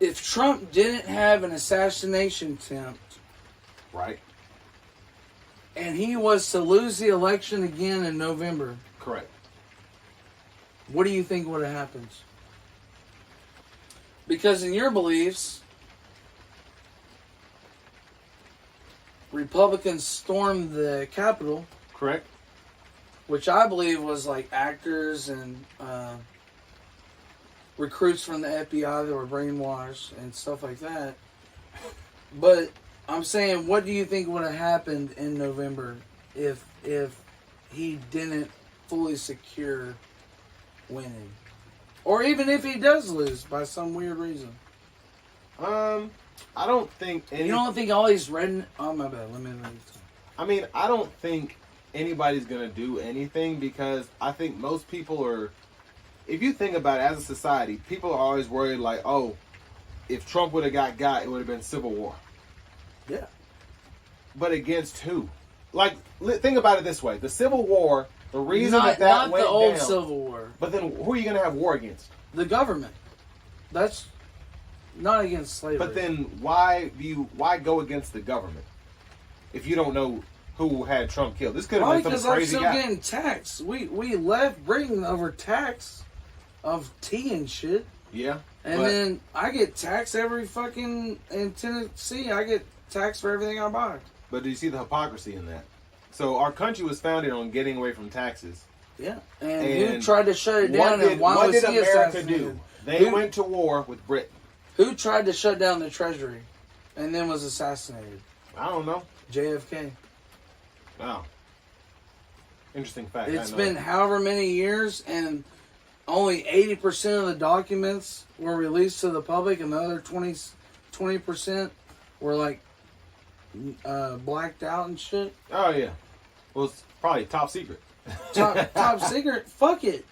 if Trump didn't have an assassination attempt, right, and he was to lose the election again in November, correct. what do you think would have happened? Because in your beliefs, Republicans stormed the Capitol. Correct. Which I believe was like actors and recruits from the FBI that were brainwashed and stuff like that. But I'm saying, what do you think would have happened in November if he didn't fully secure winning? Or even if he does lose by some weird reason. I don't think You don't think all these red... Oh, my bad. Let me... I mean, I don't think anybody's going to do anything because I think most people are... If you think about it as a society, people are always worried like, oh, if Trump would have got, it would have been civil war. Yeah. But against who? Like, think about it this way. The Civil War, the reason not that went the old down, Civil War. But then who are you going to have war against? The government. That's not against slavery. But then why go against the government if you don't know who had Trump killed? This could have been some crazy guy. Because I'm still getting taxed. We left Britain over tax of tea and shit. Yeah. And then I get taxed every fucking... In Tennessee, I get taxed for everything I buy. But do you see the hypocrisy in that? So our country was founded on getting away from taxes. Yeah. And who tried to shut it down, and why what was did he America assassinated? do? They went to war with Britain. Who tried to shut down the Treasury and then was assassinated? I don't know. JFK. Wow. Interesting fact. It's been however many years, and only 80% of the documents were released to the public, and the other 20% were like blacked out and shit. Oh yeah. Well, it's probably top secret. Top secret? Fuck it.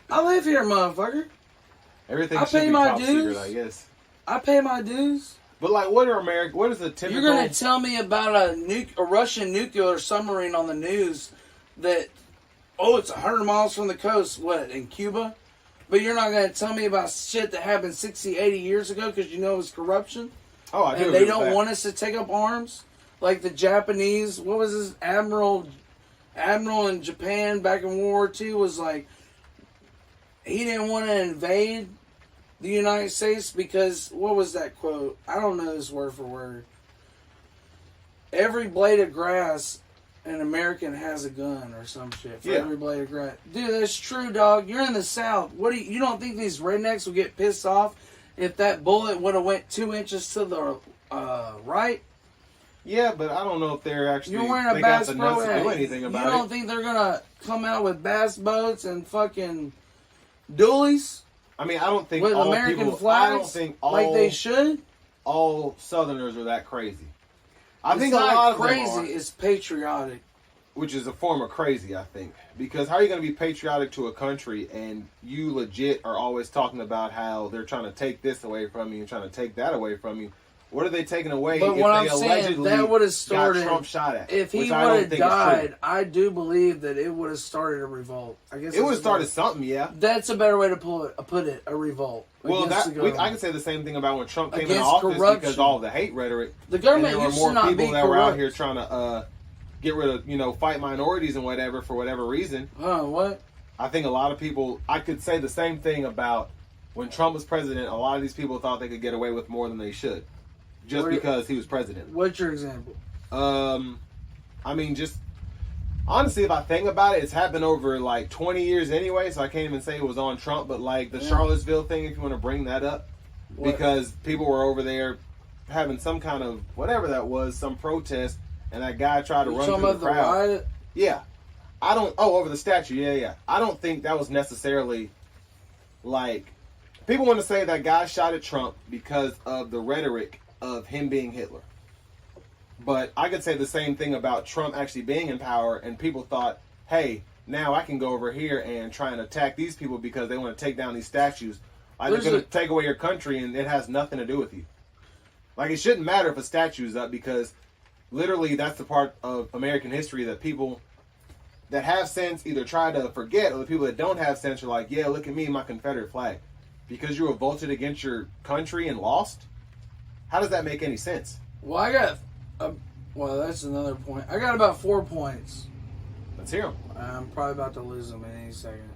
I live here, motherfucker. Everything I should pay be my top dues. secret, I guess. I pay my dues. But like, what is the typical... You're gonna tell me about a Russian nuclear submarine on the news that, oh, it's 100 miles from the coast, what, in Cuba? But you're not gonna tell me about shit that happened 60, 80 years ago because you know it was corruption? Oh, I do. And they don't want us to take up arms? Like the Japanese, what was this, Admiral in Japan back in World War II was like, he didn't want to invade the United States because, what was that quote? I don't know this word for word. Every blade of grass, an American has a gun or some shit for every blade of grass. Dude, that's true, dog. You're in the South. You don't think these rednecks would get pissed off if that bullet would have went 2 inches to the right? Yeah, but I don't know if they're actually... You're wearing a Bass Pro hat. Do anything about You don't think they're gonna come out with bass boats and fucking dualies? I mean, I don't think with all American people... flags, I don't think all... like they should? All Southerners are that crazy. I think it's a not lot of crazy, them are, it's patriotic. which is a form of crazy, I think. Because how are you going to be patriotic to a country and you legit are always talking about how they're trying to take this away from you and trying to take that away from you? What are they taking away But if what they I'm saying, allegedly that would have started... got Trump shot at? If he which would I don't have think is true. died, I do believe that it would have started a revolt. I guess It would have started something, yeah. That's a better way to put it, a revolt. Well, against the government. I can say the same thing about when Trump came into Against office corruption. because all the hate rhetoric. The government and there were used more to not people be that were out corrupt. here trying to get rid of, fight minorities and whatever for whatever reason. What? I think a lot of people, I could say the same thing about when Trump was president. A lot of these people thought they could get away with more than they should just because he was president. What's your example? I mean, just honestly, if I think about it, it's happened over like 20 years anyway, so I can't even say it was on Trump, but like the Charlottesville thing, if you want to bring that up, because people were over there having some kind of, whatever that was, some protest, and that guy tried to run through the crowd. Riot? Yeah. Over the statue, yeah. I don't think that was necessarily, like, people want to say that guy shot at Trump because of the rhetoric of him being Hitler. But I could say the same thing about Trump actually being in power, and people thought, hey, now I can go over here and try and attack these people because they want to take down these statues. Like, they're going to take away your country, and it has nothing to do with you. Like, it shouldn't matter if a statue is up, because literally that's the part of American history that people that have sense either try to forget, or the people that don't have sense are like, yeah, look at me, my Confederate flag. because you revolted against your country and lost? How does that make any sense? Well, I got. Well, that's another point. I got about 4 points. Let's hear them. I'm probably about to lose them in any second.